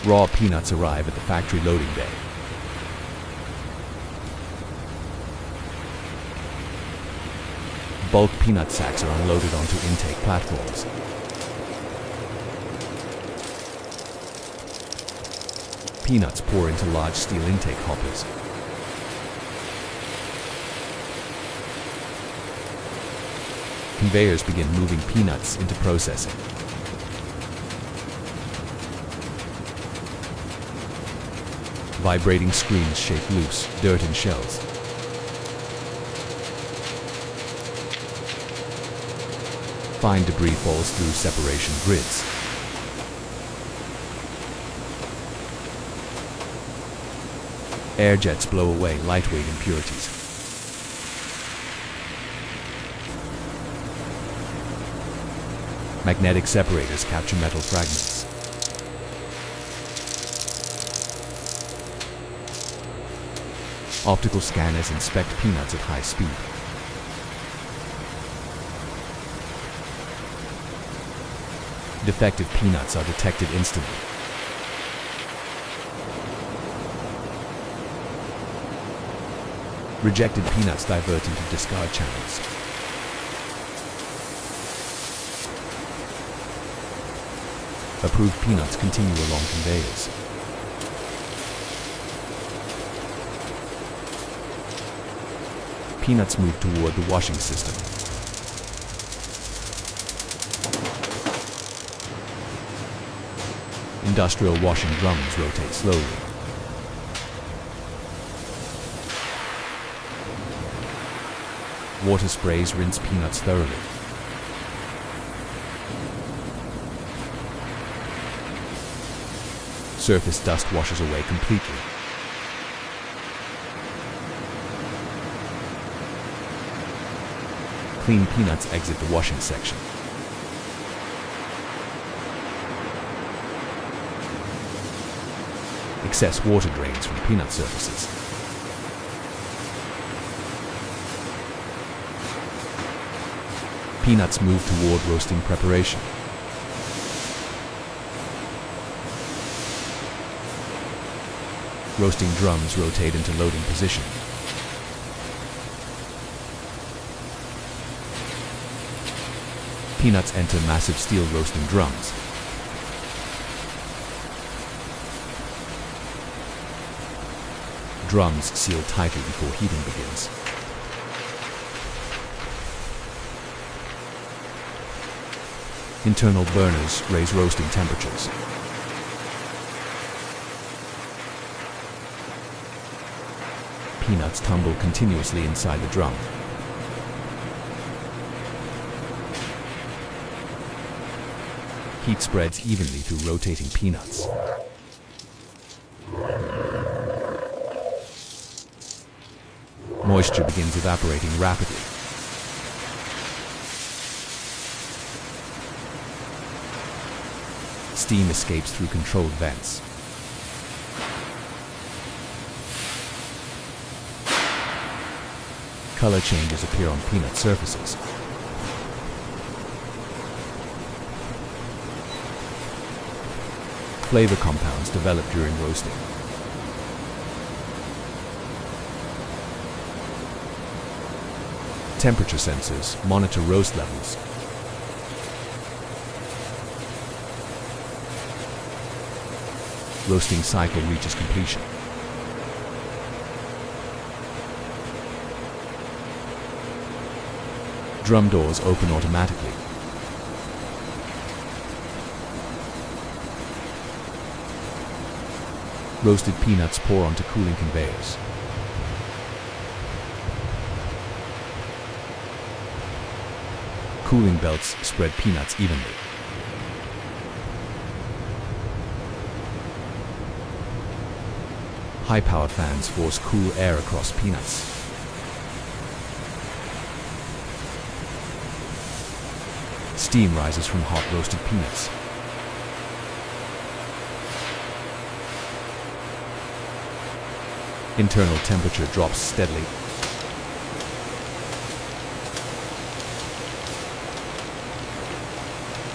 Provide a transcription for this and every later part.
Raw peanuts arrive at the factory loading bay. Bulk peanut sacks are unloaded onto intake platforms. Peanuts pour into large steel intake hoppers. Conveyors begin moving peanuts into processing. Vibrating screens shake loose dirt and shells. Fine debris falls through separation grids. Air jets blow away lightweight impurities. Magnetic separators capture metal fragments. Optical scanners inspect peanuts at high speed. Defective peanuts are detected instantly. Rejected peanuts divert into discard channels. Approved peanuts continue along conveyors. Peanuts move toward the washing system. Industrial washing drums rotate slowly. Water sprays rinse peanuts thoroughly. Surface dust washes away completely. Clean peanuts exit the washing section. Excess water drains from peanut surfaces. Peanuts move toward roasting preparation. Roasting drums rotate into loading position. Peanuts enter massive steel roasting drums. Drums seal tightly before heating begins. Internal burners raise roasting temperatures. Peanuts tumble continuously inside the drum. Heat spreads evenly through rotating peanuts. Moisture begins evaporating rapidly. Steam escapes through controlled vents. Color changes appear on peanut surfaces. Flavor compounds develop during roasting. Temperature sensors monitor roast levels. Roasting cycle reaches completion. Drum doors open automatically. Roasted peanuts pour onto cooling conveyors. Cooling belts spread peanuts evenly. High-powered fans force cool air across peanuts. Steam rises from hot roasted peanuts. Internal temperature drops steadily.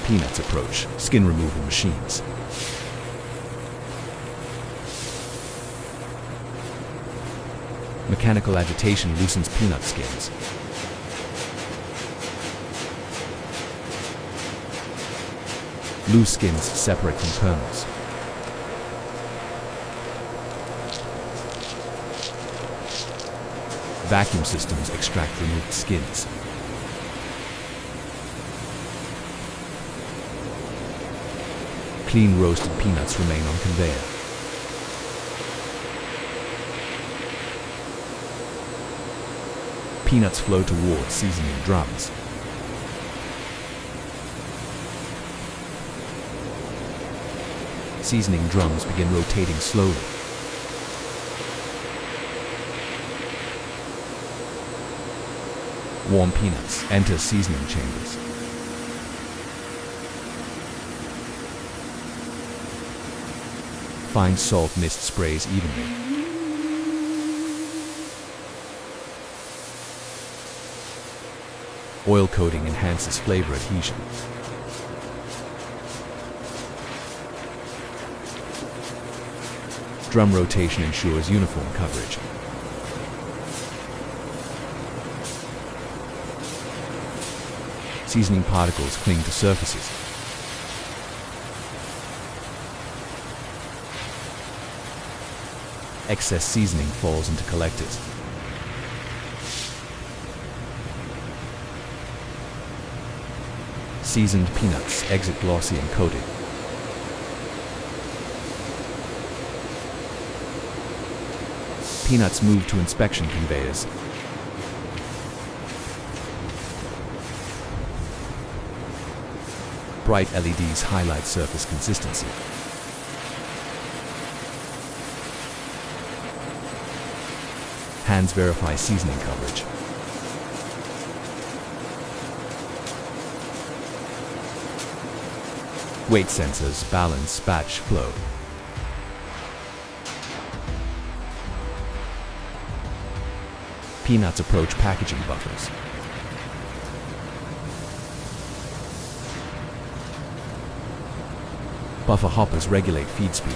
Peanuts approach skin removal machines. Mechanical agitation loosens peanut skins. Loose skins separate from kernels. Vacuum systems extract removed skins. Clean roasted peanuts remain on conveyor. Peanuts flow towards seasoning drums. Seasoning drums begin rotating slowly. Warm peanuts enter seasoning chambers. Fine salt mist sprays evenly. Oil coating enhances flavor adhesion. Drum rotation ensures uniform coverage. Seasoning particles cling to surfaces. Excess seasoning falls into collectors. Seasoned peanuts exit glossy and coated. Peanuts move to inspection conveyors. Bright LEDs highlight surface consistency. Hands verify seasoning coverage. Weight sensors balance batch flow. Peanuts approach packaging buffers. Buffer hoppers regulate feed speed.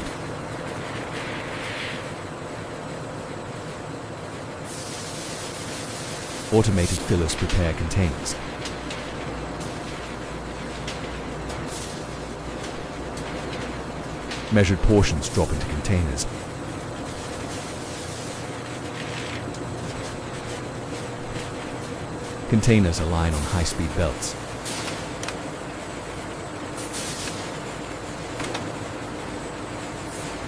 Automated fillers prepare containers. Measured portions drop into containers. Containers align on high-speed belts.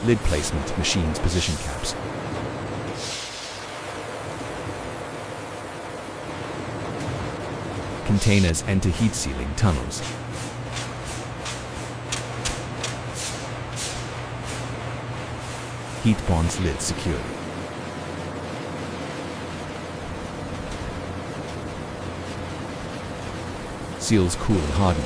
Lid placement machines position caps. Containers enter heat sealing tunnels. Heat bonds lid securely. Seals cool and harden.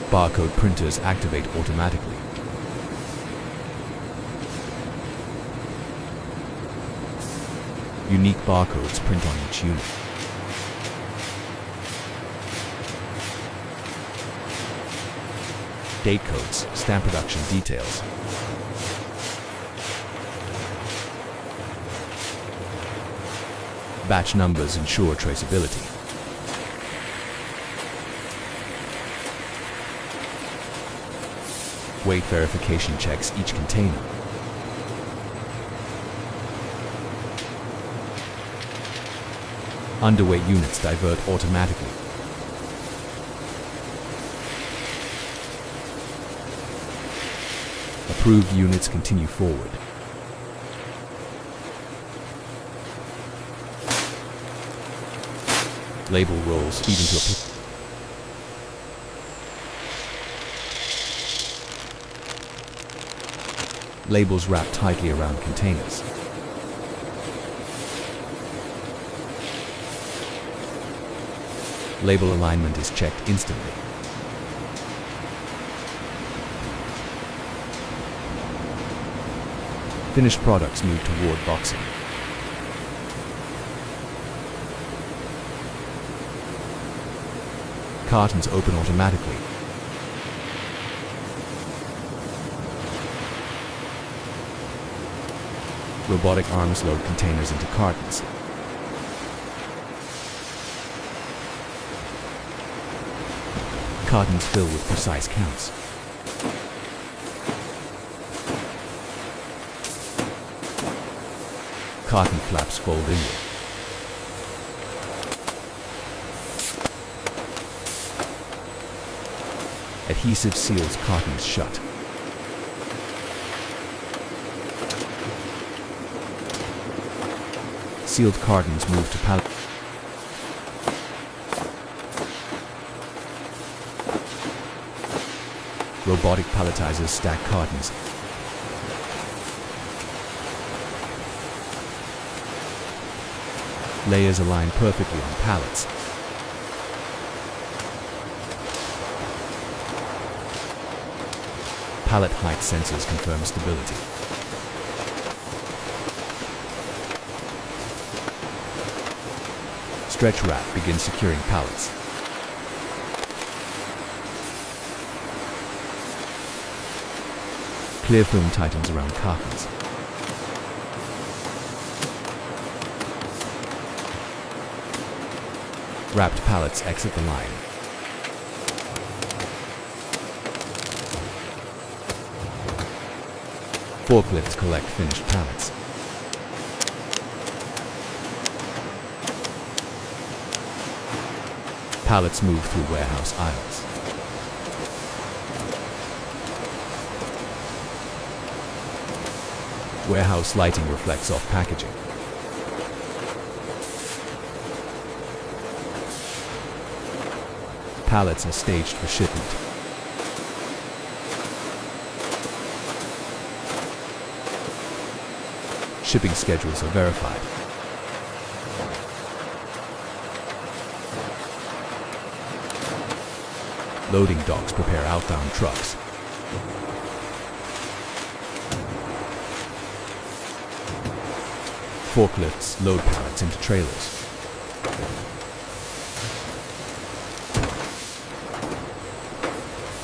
Barcode printers activate automatically. Unique barcodes print on each unit. Date codes stamp production details. Batch numbers ensure traceability. Weight verification checks each container. Underweight units divert automatically. Approved units continue forward. Label rolls feed into a labels wrap tightly around containers. Label alignment is checked instantly. Finished products move toward boxing. Cartons open automatically. Robotic arms load containers into cartons. Cartons fill with precise counts. Carton flaps fold inward. Adhesive seals cartons shut. Sealed cartons move to pallet. Robotic palletizers stack cartons. Layers align perfectly on pallets. Pallet height sensors confirm stability. Stretch wrap begins securing pallets. Clear film tightens around cartons. Wrapped pallets exit the line. Forklifts collect finished pallets. Pallets move through warehouse aisles. Warehouse lighting reflects off packaging. Pallets are staged for shipment. Shipping schedules are verified. Loading docks prepare outbound trucks. Forklifts load pallets into trailers.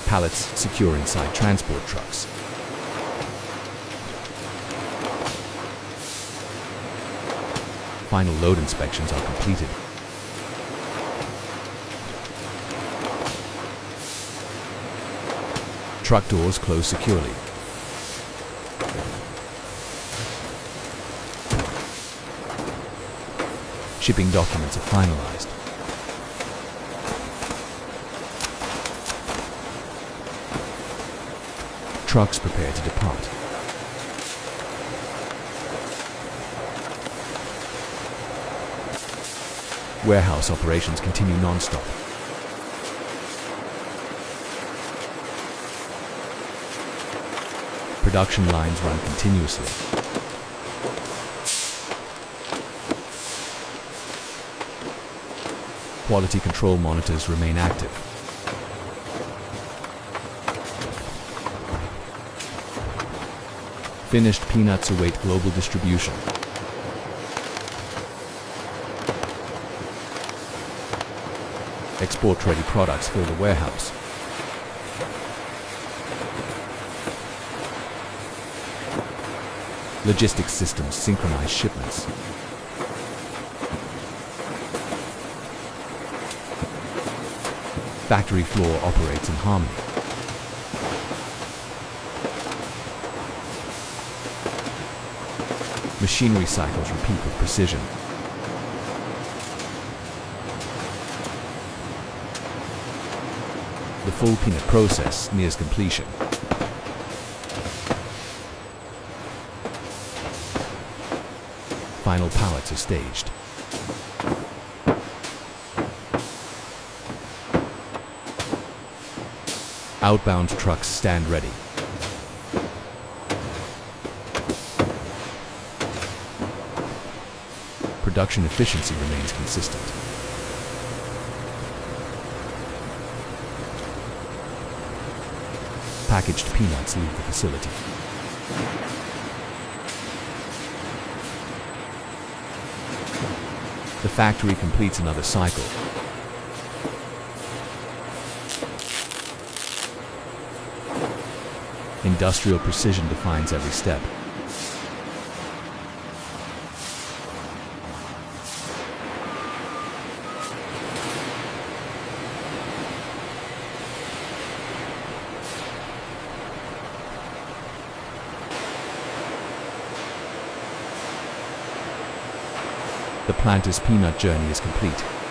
Pallets secure inside transport trucks. Final load inspections are completed. Truck doors close securely. Shipping documents are finalized. Trucks prepare to depart. Warehouse operations continue non-stop. Production lines run continuously. Quality control monitors remain active. Finished peanuts await global distribution. Export-ready products fill the warehouse. Logistics systems synchronize shipments. Factory floor operates in harmony. Machinery cycles repeat with precision. The full peanut process nears completion. Final pallets are staged. Outbound trucks stand ready. Production efficiency remains consistent. Packaged peanuts leave the facility. The factory completes another cycle. Industrial precision defines every step. The planter's peanut journey is complete.